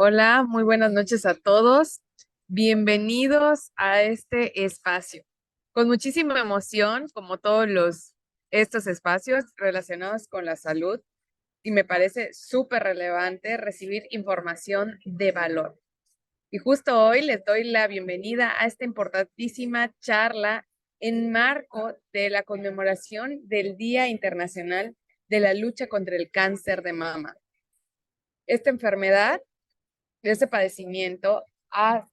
Hola, muy buenas noches a todos. Bienvenidos a este espacio. Con muchísima emoción, como todos estos espacios relacionados con la salud, y me parece súper relevante recibir información de valor. Y justo hoy les doy la bienvenida a esta importantísima charla en marco de la conmemoración del Día Internacional de la Lucha contra el Cáncer de Mama. Esta enfermedad de ese padecimiento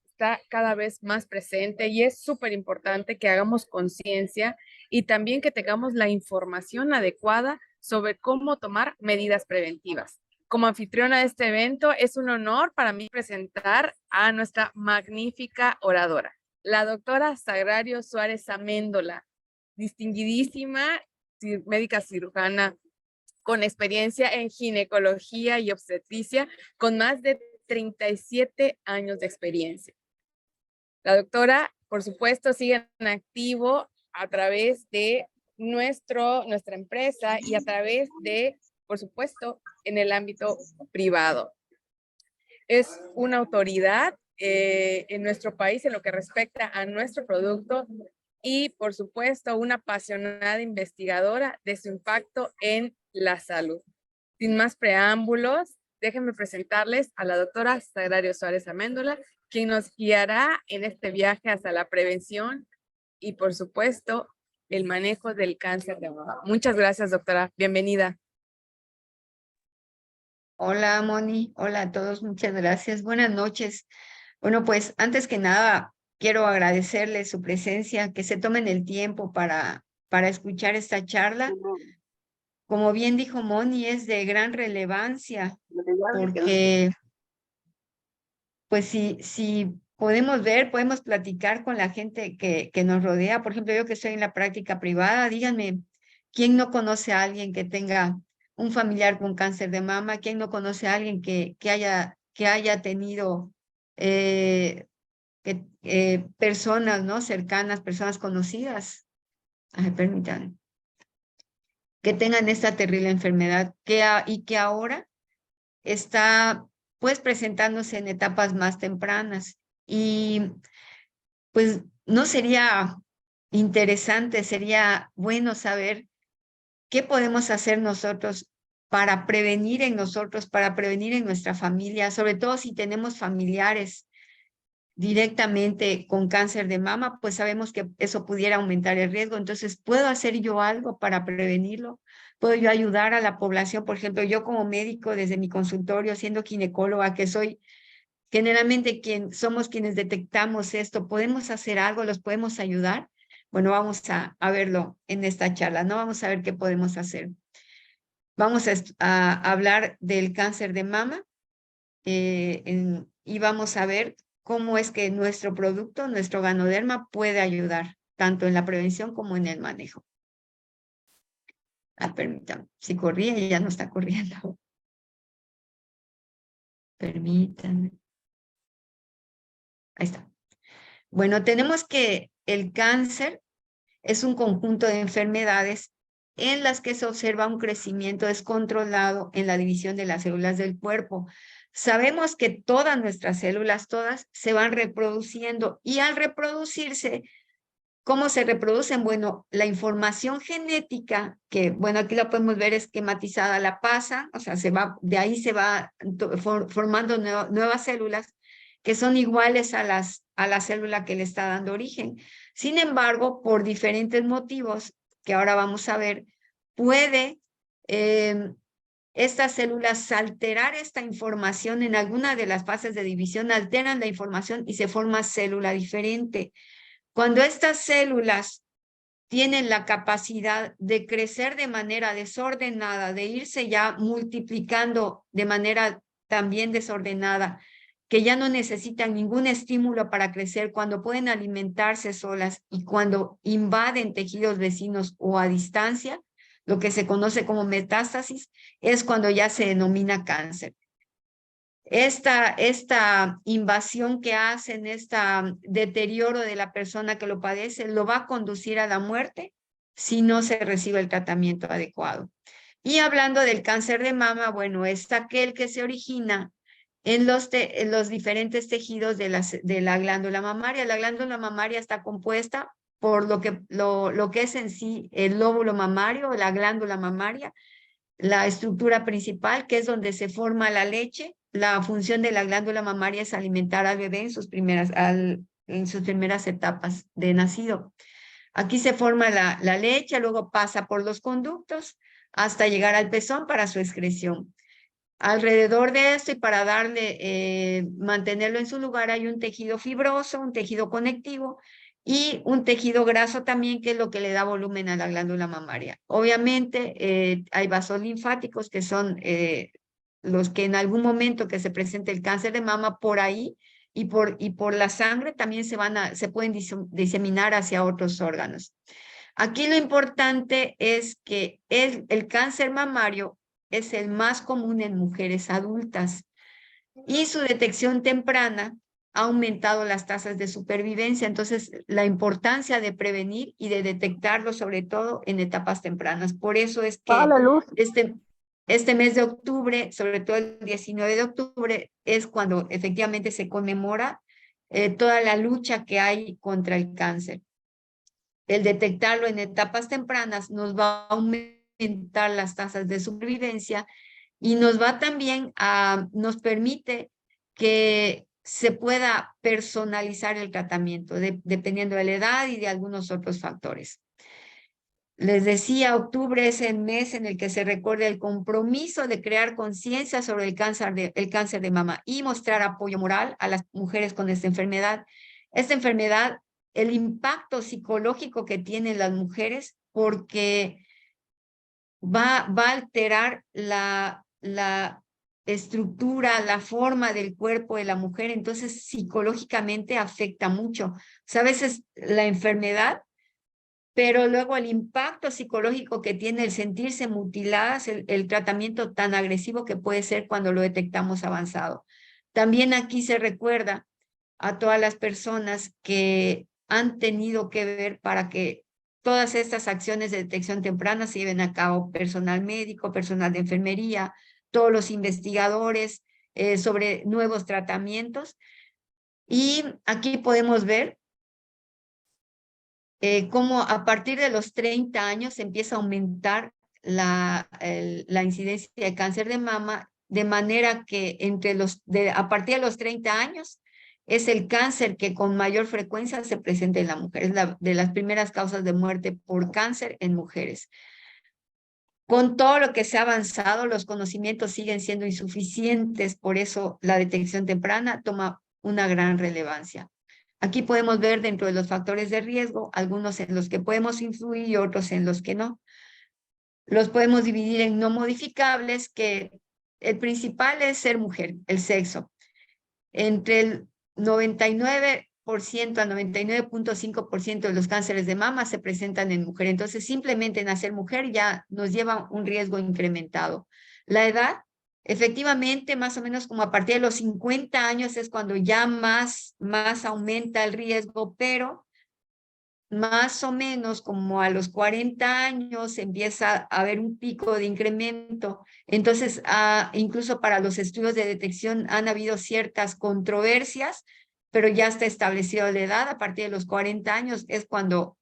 está cada vez más presente y es súper importante que hagamos conciencia y también que tengamos la información adecuada sobre cómo tomar medidas preventivas. Como anfitriona de este evento, es un honor para mí presentar a nuestra magnífica oradora, la doctora Sagrario Suárez Améndola, distinguidísima médica cirujana con experiencia en ginecología y obstetricia, con más de 37 años de experiencia. La doctora, por supuesto, sigue en activo a través de nuestra empresa y a través de, por supuesto, en el ámbito privado. Es una autoridad en nuestro país en lo que respecta a nuestro producto y, por supuesto, una apasionada investigadora de su impacto en la salud. Sin más preámbulos, déjenme presentarles a la doctora Sagrario Suárez Améndola, quien nos guiará en este viaje hacia la prevención y, por supuesto, el manejo del cáncer de mama. Muchas gracias, doctora. Bienvenida. Hola, Moni. Hola a todos. Muchas gracias. Buenas noches. Bueno, pues antes que nada, quiero agradecerles su presencia, que se tomen el tiempo para escuchar esta charla. Como bien dijo Moni, es de gran relevancia porque, pues, si podemos ver, podemos platicar con la gente que nos rodea. Por ejemplo, yo que estoy en la práctica privada, díganme, ¿quién no conoce a alguien que tenga un familiar con cáncer de mama? ¿Quién no conoce a alguien que haya tenido personas, ¿no? Cercanas, personas conocidas? Ay, permítanme, que tengan esta terrible enfermedad y que ahora está pues presentándose en etapas más tempranas. Y pues no sería interesante, sería bueno saber qué podemos hacer nosotros para prevenir en nosotros, para prevenir en nuestra familia, sobre todo si tenemos familiares directamente con cáncer de mama, pues sabemos que eso pudiera aumentar el riesgo. Entonces, ¿puedo hacer yo algo para prevenirlo? ¿Puedo yo ayudar a la población? Por ejemplo, yo como médico desde mi consultorio, siendo ginecóloga, que soy generalmente somos quienes detectamos esto, ¿podemos hacer algo? ¿Los podemos ayudar? Bueno, vamos a verlo en esta charla, ¿no? Vamos a ver qué podemos hacer. Vamos a hablar del cáncer de mama y vamos a ver cómo es que nuestro producto, nuestro Ganoderma, puede ayudar tanto en la prevención como en el manejo. Permítanme, si corría y ya no está corriendo. Permítanme. Ahí está. Bueno, tenemos que el cáncer es un conjunto de enfermedades en las que se observa un crecimiento descontrolado en la división de las células del cuerpo. Sabemos que todas nuestras células, todas, se van reproduciendo y al reproducirse, ¿cómo se reproducen? Bueno, la información genética, que bueno, aquí la podemos ver esquematizada, la pasa, o sea, de ahí se va formando nuevas células que son iguales a la célula que le está dando origen. Sin embargo, por diferentes motivos que ahora vamos a ver, puede estas células alterar esta información en alguna de las fases de división, alteran la información y se forma célula diferente. Cuando estas células tienen la capacidad de crecer de manera desordenada, de irse ya multiplicando de manera también desordenada, que ya no necesitan ningún estímulo para crecer, cuando pueden alimentarse solas y cuando invaden tejidos vecinos o a distancia, lo que se conoce como metástasis, es cuando ya se denomina cáncer. Esta invasión que hacen, este deterioro de la persona que lo padece, lo va a conducir a la muerte si no se recibe el tratamiento adecuado. Y hablando del cáncer de mama, bueno, es aquel que se origina en los diferentes tejidos de la glándula mamaria. La glándula mamaria está compuesta por lo que es en sí el lóbulo mamario, la glándula mamaria, la estructura principal, que es donde se forma la leche. La función de la glándula mamaria es alimentar al bebé en sus primeras etapas de nacido. Aquí se forma la leche, luego pasa por los conductos hasta llegar al pezón para su excreción. Alrededor de esto y para mantenerlo en su lugar hay un tejido fibroso, un tejido conectivo y un tejido graso también, que es lo que le da volumen a la glándula mamaria. Obviamente hay vasos linfáticos que son los que en algún momento que se presente el cáncer de mama por ahí y por la sangre también se pueden diseminar hacia otros órganos. Aquí lo importante es que el cáncer mamario es el más común en mujeres adultas y su detección temprana ha aumentado las tasas de supervivencia. Entonces, la importancia de prevenir y de detectarlo, sobre todo en etapas tempranas. Por eso es que este mes de octubre, sobre todo el 19 de octubre, es cuando efectivamente se conmemora toda la lucha que hay contra el cáncer. El detectarlo en etapas tempranas nos va a aumentar las tasas de supervivencia y nos permite que se pueda personalizar el tratamiento dependiendo de la edad y de algunos otros factores. Les decía, octubre es el mes en el que se recuerda el compromiso de crear conciencia sobre el cáncer de mama y mostrar apoyo moral a las mujeres con esta enfermedad. Esta enfermedad, el impacto psicológico que tienen las mujeres, porque va a alterar la estructura, la forma del cuerpo de la mujer, entonces psicológicamente afecta mucho. O sea, a veces la enfermedad, pero luego el impacto psicológico que tiene el sentirse mutiladas, el tratamiento tan agresivo que puede ser cuando lo detectamos avanzado. También aquí se recuerda a todas las personas que han tenido que ver para que todas estas acciones de detección temprana se lleven a cabo: personal médico, personal de enfermería, todos los investigadores sobre nuevos tratamientos. Y aquí podemos ver cómo a partir de los 30 años empieza a aumentar la incidencia de cáncer de mama, de manera que a partir de los 30 años es el cáncer que con mayor frecuencia se presenta en la mujer. Es de las primeras causas de muerte por cáncer en mujeres. Con todo lo que se ha avanzado, los conocimientos siguen siendo insuficientes, por eso la detección temprana toma una gran relevancia. Aquí podemos ver dentro de los factores de riesgo, algunos en los que podemos influir y otros en los que no. Los podemos dividir en no modificables, que el principal es ser mujer, el sexo. Entre el 99% a 99.5% de los cánceres de mama se presentan en mujer. Entonces, simplemente nacer mujer ya nos lleva un riesgo incrementado. La edad, efectivamente, más o menos como a partir de los 50 años es cuando ya más aumenta el riesgo, pero más o menos como a los 40 años empieza a haber un pico de incremento. Entonces, incluso para los estudios de detección han habido ciertas controversias, pero ya está establecido la edad. A partir de los 40 años es cuando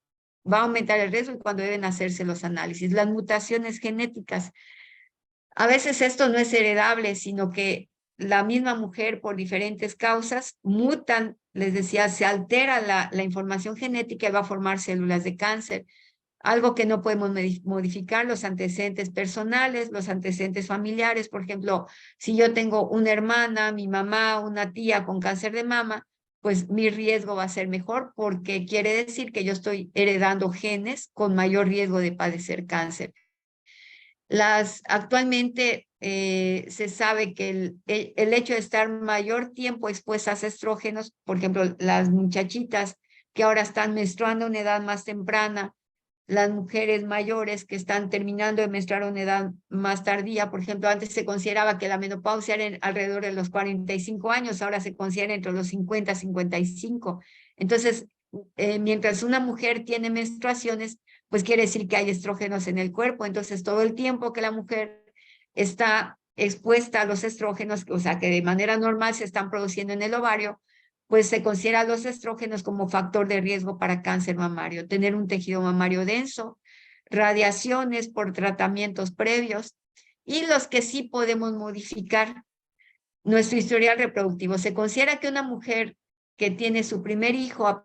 va a aumentar el riesgo y cuando deben hacerse los análisis. Las mutaciones genéticas. A veces esto no es heredable, sino que la misma mujer, por diferentes causas, mutan. Les decía, se altera la información genética y va a formar células de cáncer. Algo que no podemos modificar: los antecedentes personales, los antecedentes familiares. Por ejemplo, si yo tengo una hermana, mi mamá, una tía con cáncer de mama, pues mi riesgo va a ser mejor, porque quiere decir que yo estoy heredando genes con mayor riesgo de padecer cáncer. Actualmente se sabe que el hecho de estar mayor tiempo expuestas a estrógenos, por ejemplo, las muchachitas que ahora están menstruando a una edad más temprana, las mujeres mayores que están terminando de menstruar a una edad más tardía. Por ejemplo, antes se consideraba que la menopausia era alrededor de los 45 años, ahora se considera entre los 50 y 55. Entonces, mientras una mujer tiene menstruaciones, pues quiere decir que hay estrógenos en el cuerpo. Entonces, todo el tiempo que la mujer está expuesta a los estrógenos, o sea, que de manera normal se están produciendo en el ovario, pues se considera los estrógenos como factor de riesgo para cáncer mamario. Tener un tejido mamario denso, radiaciones por tratamientos previos y los que sí podemos modificar nuestro historial reproductivo. Se considera que una mujer que tiene su primer hijo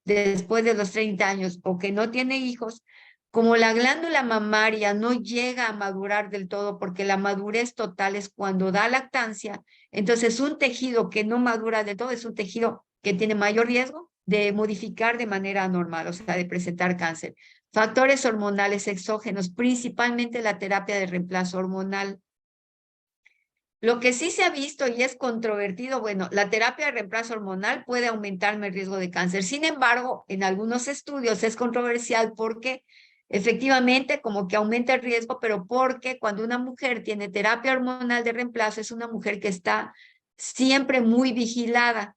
después de los 30 años o que no tiene hijos, como la glándula mamaria no llega a madurar del todo, porque la madurez total es cuando da lactancia, entonces un tejido que no madura del todo es un tejido que tiene mayor riesgo de modificar de manera anormal, o sea, de presentar cáncer. Factores hormonales exógenos, principalmente la terapia de reemplazo hormonal. Lo que sí se ha visto y es controvertido, bueno, la terapia de reemplazo hormonal puede aumentarme el riesgo de cáncer. Sin embargo, en algunos estudios es controversial porque efectivamente como que aumenta el riesgo, pero porque cuando una mujer tiene terapia hormonal de reemplazo es una mujer que está siempre muy vigilada.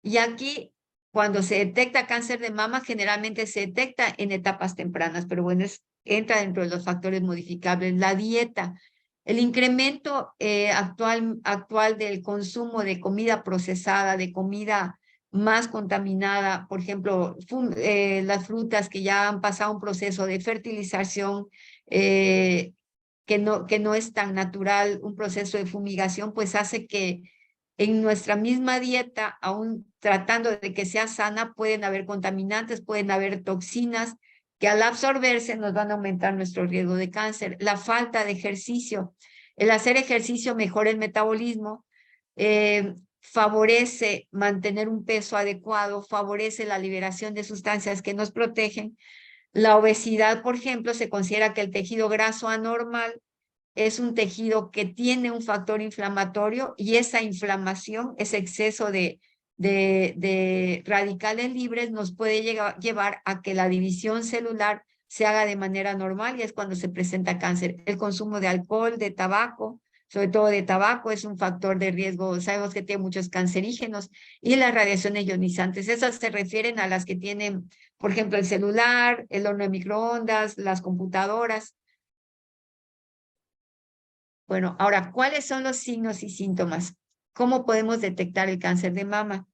Y aquí, cuando se detecta cáncer de mama, generalmente se detecta en etapas tempranas, pero bueno, entra dentro de los factores modificables. La dieta. El incremento actual del consumo de comida procesada, de comida más contaminada, por ejemplo, las frutas que ya han pasado un proceso de fertilización que no es tan natural, un proceso de fumigación, pues hace que en nuestra misma dieta, aún tratando de que sea sana, pueden haber contaminantes, pueden haber toxinas que al absorberse nos van a aumentar nuestro riesgo de cáncer. La falta de ejercicio. El hacer ejercicio mejora el metabolismo, favorece mantener un peso adecuado, favorece la liberación de sustancias que nos protegen. La obesidad, por ejemplo, se considera que el tejido graso anormal es un tejido que tiene un factor inflamatorio y esa inflamación, ese exceso de radicales libres nos puede llevar a que la división celular se haga de manera normal y es cuando se presenta cáncer. El consumo de alcohol, de tabaco, sobre todo de tabaco, es un factor de riesgo. Sabemos que tiene muchos cancerígenos y las radiaciones ionizantes. Esas se refieren a las que tienen, por ejemplo, el celular, el horno de microondas, las computadoras. Bueno, ahora, ¿cuáles son los signos y síntomas? ¿Cómo podemos detectar el cáncer de mama?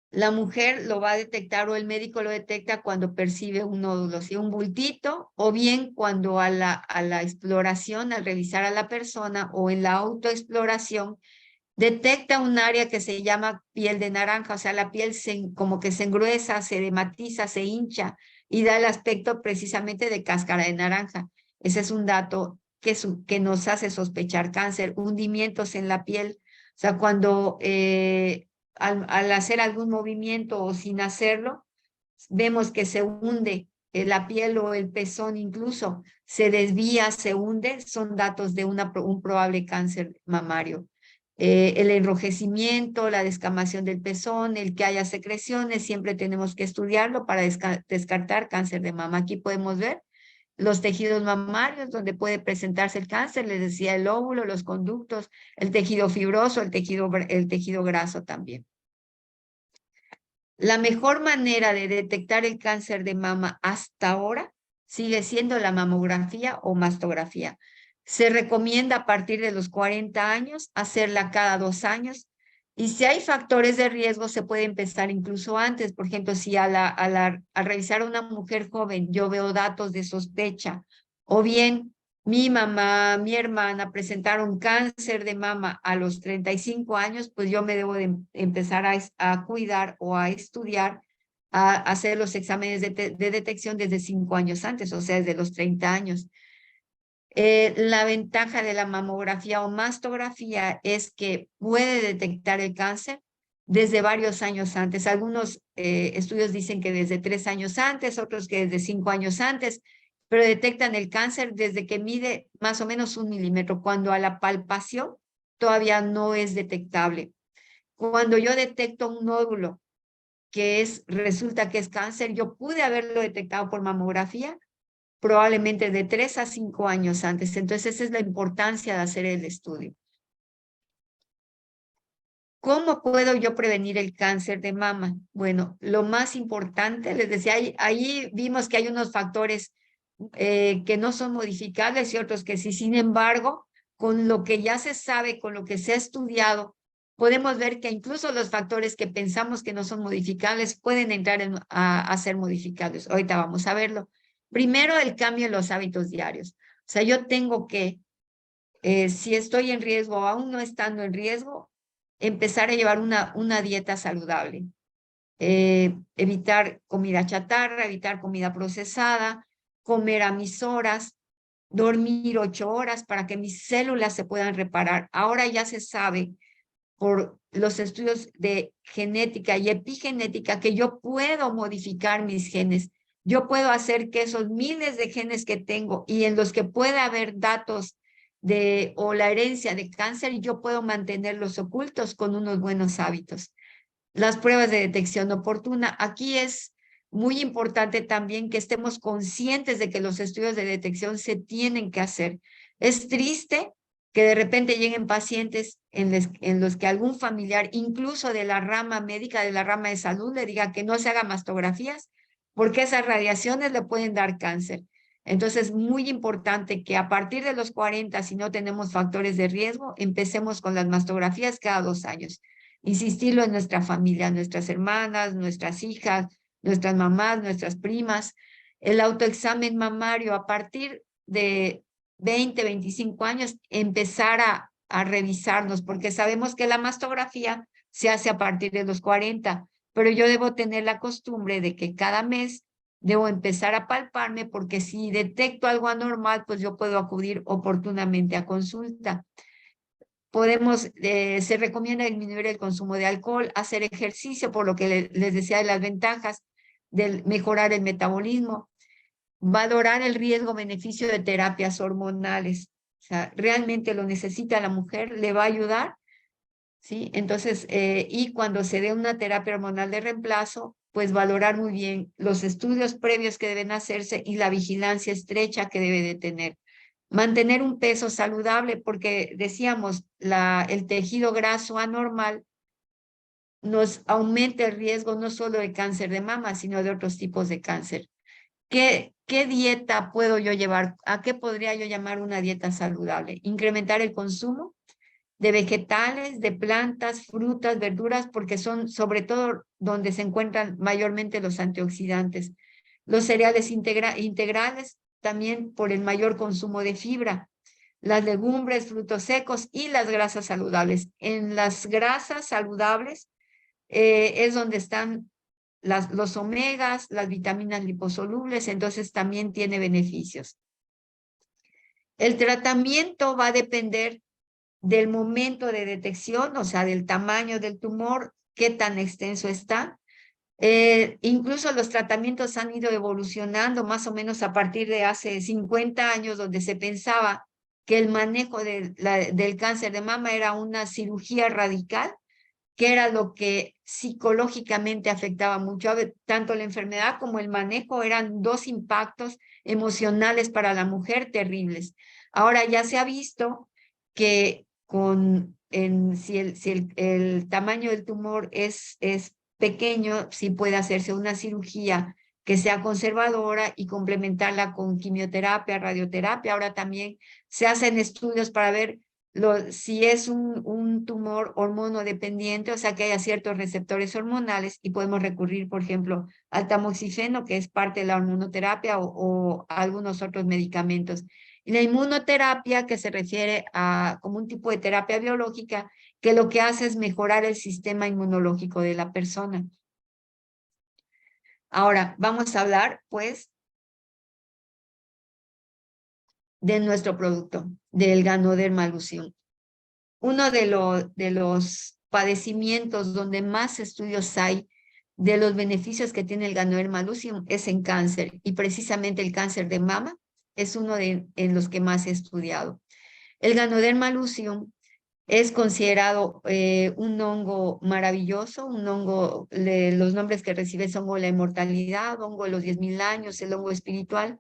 La mujer lo va a detectar o el médico lo detecta cuando percibe un nódulo, ¿sí? Un bultito, o bien cuando a la exploración, al revisar a la persona o en la autoexploración, detecta un área que se llama piel de naranja, o sea, la piel como que se engruesa, se dematiza, se hincha y da el aspecto precisamente de cáscara de naranja. Ese es un dato que nos hace sospechar cáncer, hundimientos en la piel, o sea, cuando al hacer algún movimiento o sin hacerlo, vemos que se hunde la piel o el pezón incluso, se desvía, se hunde, son datos de un probable cáncer mamario. El enrojecimiento, la descamación del pezón, el que haya secreciones, siempre tenemos que estudiarlo para descartar cáncer de mama. Aquí podemos ver los tejidos mamarios donde puede presentarse el cáncer, les decía el óvulo, los conductos, el tejido fibroso, el tejido graso también. La mejor manera de detectar el cáncer de mama hasta ahora sigue siendo la mamografía o mastografía. Se recomienda a partir de los 40 años hacerla cada 2 años y si hay factores de riesgo se puede empezar incluso antes. Por ejemplo, si al revisar a una mujer joven yo veo datos de sospecha o bien mi mamá, mi hermana presentaron cáncer de mama a los 35 años, pues yo me debo de empezar a cuidar o a estudiar, a hacer los exámenes de detección desde 5 años antes, o sea, desde los 30 años. La ventaja de la mamografía o mastografía es que puede detectar el cáncer desde varios años antes. Algunos estudios dicen que desde 3 años antes, otros que desde 5 años antes, pero detectan el cáncer desde que mide más o menos 1 milímetro, cuando a la palpación todavía no es detectable. Cuando yo detecto un nódulo resulta que es cáncer, yo pude haberlo detectado por mamografía, probablemente de 3 a 5 años antes. Entonces, esa es la importancia de hacer el estudio. ¿Cómo puedo yo prevenir el cáncer de mama? Bueno, lo más importante, les decía, ahí vimos que hay unos factores que no son modificables y otros que sí. Sin embargo, con lo que ya se sabe, con lo que se ha estudiado, podemos ver que incluso los factores que pensamos que no son modificables pueden entrar a ser modificables. Ahorita vamos a verlo. Primero, el cambio en los hábitos diarios. O sea, yo tengo que, si estoy en riesgo o aún no estando en riesgo, empezar a llevar una dieta saludable. Evitar comida chatarra, evitar comida procesada, comer a mis horas, dormir 8 horas para que mis células se puedan reparar. Ahora ya se sabe por los estudios de genética y epigenética que yo puedo modificar mis genes. Yo puedo hacer que esos miles de genes que tengo y en los que pueda haber datos o la herencia de cáncer, yo puedo mantenerlos ocultos con unos buenos hábitos. Las pruebas de detección oportuna. Aquí es muy importante también que estemos conscientes de que los estudios de detección se tienen que hacer. Es triste que de repente lleguen pacientes en los que algún familiar, incluso de la rama médica, de la rama de salud, le diga que no se haga mastografías porque esas radiaciones le pueden dar cáncer. Entonces, muy importante que a partir de los 40, si no tenemos factores de riesgo, empecemos con las mastografías cada 2 años. Insistirlo en nuestra familia, nuestras hermanas, nuestras hijas, nuestras mamás, nuestras primas. El autoexamen mamario a partir de 20, 25 años, empezar a revisarnos, porque sabemos que la mastografía se hace a partir de los 40, pero yo debo tener la costumbre de que cada mes debo empezar a palparme, porque si detecto algo anormal, pues yo puedo acudir oportunamente a consulta. Se recomienda disminuir el consumo de alcohol, hacer ejercicio, por lo que les decía de las ventajas de mejorar el metabolismo, valorar el riesgo-beneficio de terapias hormonales. O sea, realmente lo necesita la mujer, le va a ayudar, ¿sí? Entonces, y cuando se dé una terapia hormonal de reemplazo, pues valorar muy bien los estudios previos que deben hacerse y la vigilancia estrecha que debe de tener. Mantener un peso saludable, porque decíamos, el tejido graso anormal nos aumenta el riesgo no solo de cáncer de mama, sino de otros tipos de cáncer. ¿Qué dieta puedo yo llevar? ¿A qué podría yo llamar una dieta saludable? Incrementar el consumo de vegetales, de plantas, frutas, verduras, porque son sobre todo donde se encuentran mayormente los antioxidantes. Los cereales integrales, también por el mayor consumo de fibra. Las legumbres, frutos secos y las grasas saludables. En las grasas saludables es donde están los omegas, las vitaminas liposolubles, entonces también tiene beneficios. El tratamiento va a depender del momento de detección, o sea, del tamaño del tumor, qué tan extenso está. Incluso los tratamientos han ido evolucionando más o menos a partir de hace 50 años, donde se pensaba que el manejo del cáncer de mama era una cirugía radical, que era lo que psicológicamente afectaba mucho. Tanto la enfermedad como el manejo eran dos impactos emocionales para la mujer terribles. Ahora ya se ha visto que si el tamaño del tumor es pequeño, sí puede hacerse una cirugía que sea conservadora y complementarla con quimioterapia, radioterapia. Ahora también se hacen estudios para ver si es un tumor hormonodependiente, o sea que haya ciertos receptores hormonales, y podemos recurrir, por ejemplo, al tamoxifeno, que es parte de la hormonoterapia, o algunos otros medicamentos. Y la inmunoterapia, que se refiere a como un tipo de terapia biológica, que lo que hace es mejorar el sistema inmunológico de la persona. Ahora, vamos a hablar, pues, de nuestro producto, del Ganoderma Lucium. Uno de los padecimientos donde más estudios hay de los beneficios que tiene el Ganoderma Lucium es en cáncer, y precisamente el cáncer de mama es uno en los que más he estudiado. El Ganoderma Lucium es considerado un hongo maravilloso, un hongo, los nombres que recibe son hongo de la inmortalidad, hongo de los 10.000 años, el hongo espiritual.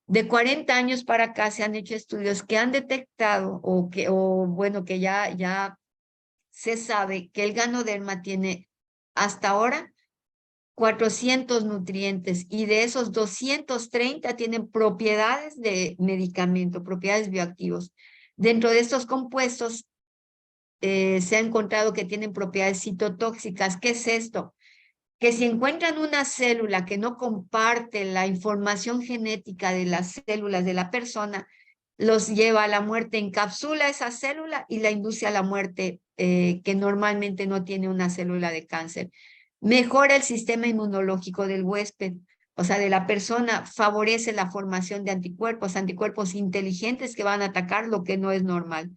De 40 años para acá se han hecho estudios que han detectado, que ya se sabe que el Ganoderma tiene hasta ahora 400 nutrientes, y de esos 230 tienen propiedades de medicamento, propiedades bioactivos. Dentro de estos compuestos se ha encontrado que tienen propiedades citotóxicas. ¿Qué es esto? Que si encuentran una célula que no comparte la información genética de las células de la persona, los lleva a la muerte, encapsula esa célula y la induce a la muerte, que normalmente no tiene una célula de cáncer. Mejora el sistema inmunológico del huésped, o sea, de la persona, favorece la formación de anticuerpos, anticuerpos inteligentes que van a atacar lo que no es normal.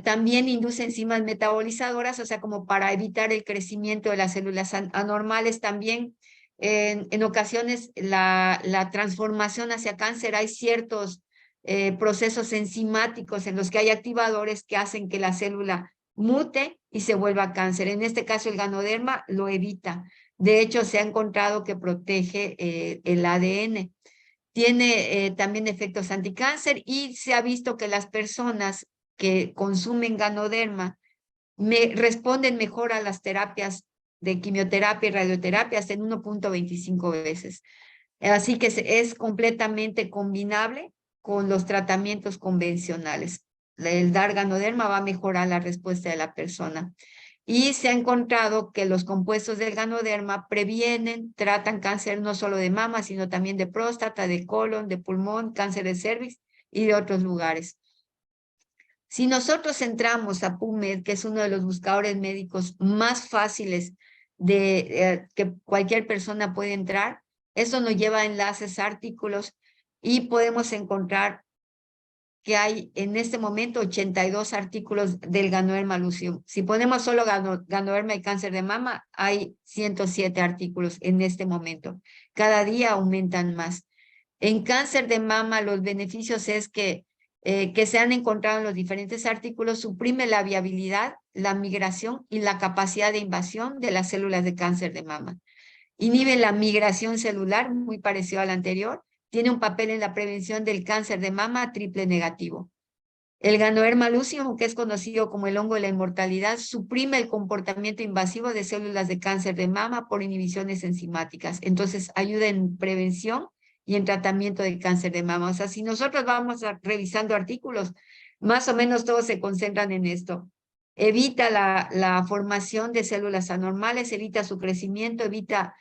También induce enzimas metabolizadoras, o sea, como para evitar el crecimiento de las células anormales. También en ocasiones la transformación hacia cáncer, hay ciertos procesos enzimáticos en los que hay activadores que hacen que la célula mute y se vuelva cáncer. En este caso, el ganoderma lo evita. De hecho, se ha encontrado que protege el ADN. Tiene también efectos anticáncer y se ha visto que las personas que consumen ganoderma responden mejor a las terapias de quimioterapia y radioterapia hasta en 1.25 veces. Así que es completamente combinable con los tratamientos convencionales. El dar ganoderma va a mejorar la respuesta de la persona. Y se ha encontrado que los compuestos del ganoderma previenen, tratan cáncer no solo de mama, sino también de próstata, de colon, de pulmón, cáncer de cervix y de otros lugares. Si nosotros entramos a PubMed, que es uno de los buscadores médicos más fáciles que cualquier persona puede entrar, eso nos lleva a enlaces, artículos, y podemos encontrar que hay en este momento 82 artículos del Ganoderma lucium. Si ponemos solo Ganoderma y cáncer de mama, hay 107 artículos en este momento. Cada día aumentan más. En cáncer de mama, los beneficios es que se han encontrado en los diferentes artículos, suprime la viabilidad, la migración y la capacidad de invasión de las células de cáncer de mama. Inhibe la migración celular, muy parecido al anterior. Tiene un papel en la prevención del cáncer de mama triple negativo. El Ganoderma lucium, que es conocido como el hongo de la inmortalidad, suprime el comportamiento invasivo de células de cáncer de mama por inhibiciones enzimáticas. Entonces, ayuda en prevención y en tratamiento de cáncer de mama. O sea, si nosotros vamos revisando artículos, más o menos todos se concentran en esto. Evita la formación de células anormales, evita su crecimiento, evita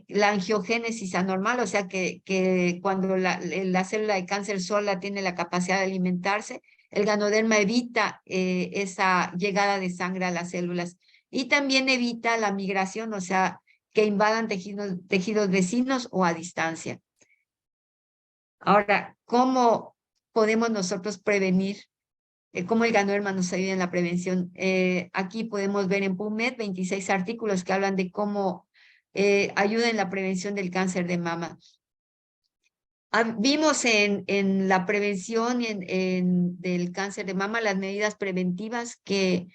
la angiogénesis anormal, o sea que cuando la célula de cáncer sola tiene la capacidad de alimentarse, el ganoderma evita esa llegada de sangre a las células y también evita la migración, o sea, que invadan tejidos vecinos o a distancia. Ahora, ¿cómo podemos nosotros prevenir? ¿Cómo el ganoderma nos ayuda en la prevención? Aquí podemos ver en PubMed 26 artículos que hablan de cómo ayuda en la prevención del cáncer de mama. Vimos en la prevención del cáncer de mama las medidas preventivas que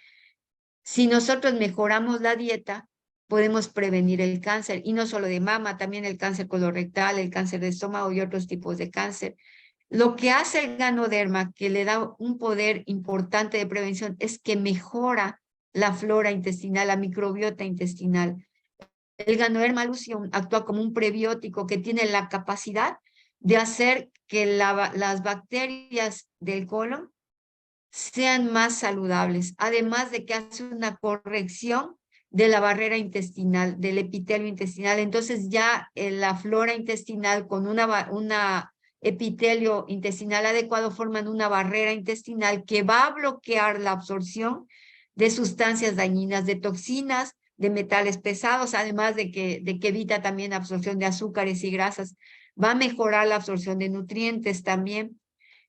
si nosotros mejoramos la dieta, podemos prevenir el cáncer, y no solo de mama, también el cáncer colorectal, el cáncer de estómago y otros tipos de cáncer. Lo que hace el ganoderma, que le da un poder importante de prevención, es que mejora la flora intestinal, la microbiota intestinal. El Ganoderma lucium actúa como un prebiótico que tiene la capacidad de hacer que las bacterias del colon sean más saludables, además de que hace una corrección de la barrera intestinal, del epitelio intestinal. Entonces ya la flora intestinal con una epitelio intestinal adecuado forman una barrera intestinal que va a bloquear la absorción de sustancias dañinas, de toxinas, de metales pesados, además de que evita también la absorción de azúcares y grasas. Va a mejorar la absorción de nutrientes también.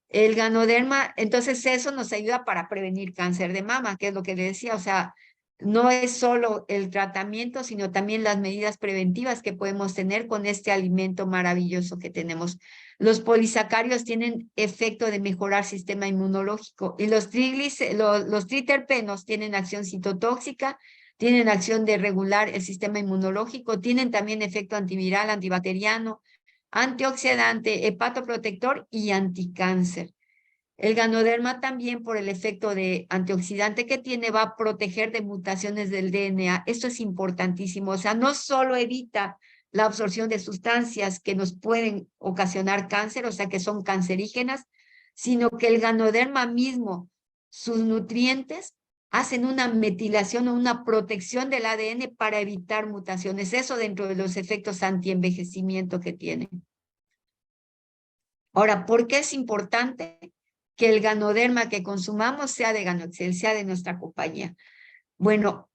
El ganoderma, entonces eso nos ayuda para prevenir cáncer de mama, que es lo que le decía, o sea, no es solo el tratamiento, sino también las medidas preventivas que podemos tener con este alimento maravilloso que tenemos. Los polisacáridos tienen efecto de mejorar el sistema inmunológico y los triterpenos tienen acción citotóxica, tienen acción de regular el sistema inmunológico, tienen también efecto antiviral, antibacteriano, antioxidante, hepatoprotector y anticáncer. El ganoderma también, por el efecto de antioxidante que tiene, va a proteger de mutaciones del DNA. Esto es importantísimo. O sea, no solo evita la absorción de sustancias que nos pueden ocasionar cáncer, o sea, que son cancerígenas, sino que el ganoderma mismo, sus nutrientes, hacen una metilación o una protección del ADN para evitar mutaciones. Eso dentro de los efectos antienvejecimiento que tiene. Ahora, ¿por qué es importante que el ganoderma que consumamos sea de GanoExcel, sea de nuestra compañía? Bueno,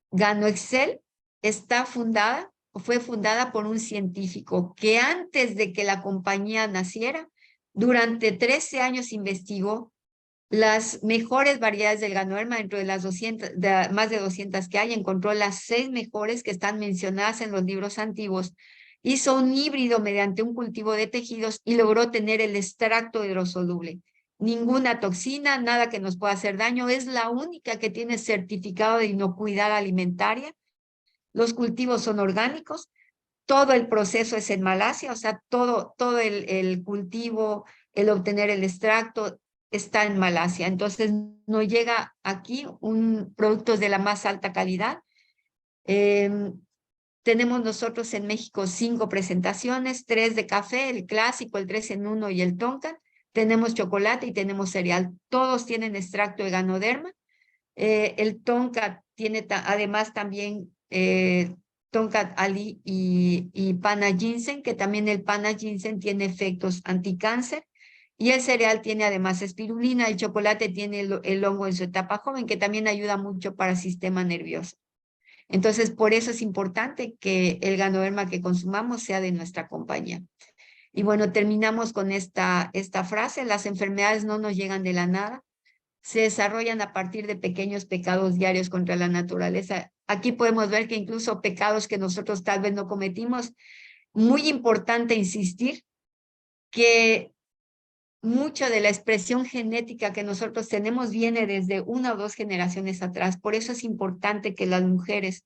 GanoExcel está fundada o fue fundada por un científico que antes de que la compañía naciera, durante 13 años investigó las mejores variedades del ganoderma dentro de las 200, más de 200 que hay, encontró las 6 mejores que están mencionadas en los libros antiguos, hizo un híbrido mediante un cultivo de tejidos y logró tener el extracto hidrosoluble. Ninguna toxina, nada que nos pueda hacer daño, es la única que tiene certificado de inocuidad alimentaria. Los cultivos son orgánicos, todo el proceso es en Malasia, o sea, todo el cultivo, el obtener el extracto está en Malasia. Entonces, nos llega aquí productos de la más alta calidad. Tenemos nosotros en México 5 presentaciones, 3 de café, el clásico, el 3 en 1 y el tonka. Tenemos chocolate y tenemos cereal. Todos tienen extracto de ganoderma. El tonka tiene además también tonka Ali y pana ginseng, que también el pana ginseng tiene efectos anticáncer. Y el cereal tiene además espirulina, el chocolate tiene el hongo en su etapa joven, que también ayuda mucho para el sistema nervioso. Entonces, por eso es importante que el ganoderma que consumamos sea de nuestra compañía. Y bueno, terminamos con esta frase: las enfermedades no nos llegan de la nada, se desarrollan a partir de pequeños pecados diarios contra la naturaleza. Aquí podemos ver que incluso pecados que nosotros tal vez no cometimos, muy importante insistir que mucho de la expresión genética que nosotros tenemos viene desde 1 o 2 generaciones atrás. Por eso es importante que las mujeres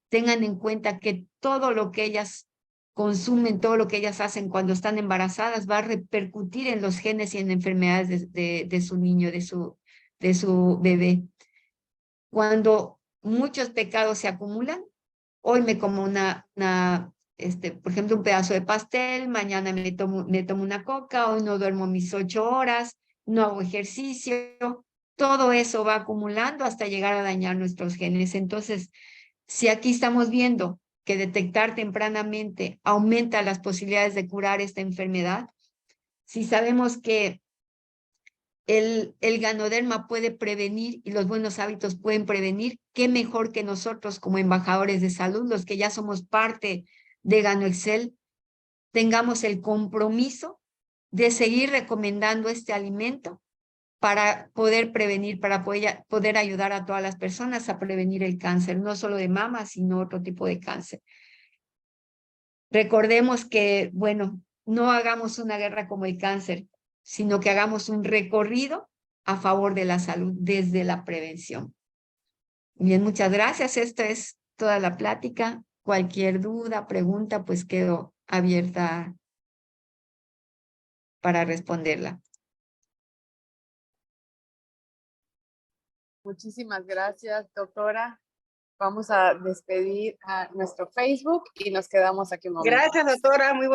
tengan en cuenta que todo lo que ellas consumen, todo lo que ellas hacen cuando están embarazadas va a repercutir en los genes y en enfermedades de su niño, de su bebé. Cuando muchos pecados se acumulan, hoy me como por ejemplo, un pedazo de pastel, mañana me tomo una coca, hoy no duermo mis 8 horas, no hago ejercicio, todo eso va acumulando hasta llegar a dañar nuestros genes. Entonces, si aquí estamos viendo que detectar tempranamente aumenta las posibilidades de curar esta enfermedad, si sabemos que el ganoderma puede prevenir y los buenos hábitos pueden prevenir, qué mejor que nosotros como embajadores de salud, los que ya somos parte de GanoExcel, tengamos el compromiso de seguir recomendando este alimento para poder prevenir, para poder ayudar a todas las personas a prevenir el cáncer, no solo de mama, sino otro tipo de cáncer. Recordemos que, bueno, no hagamos una guerra como el cáncer, sino que hagamos un recorrido a favor de la salud desde la prevención. Bien, muchas gracias. Esta es toda la plática. Cualquier duda, pregunta, pues quedo abierta para responderla. Muchísimas gracias, doctora. Vamos a despedir a nuestro Facebook y nos quedamos aquí un momento. Gracias, doctora. Muy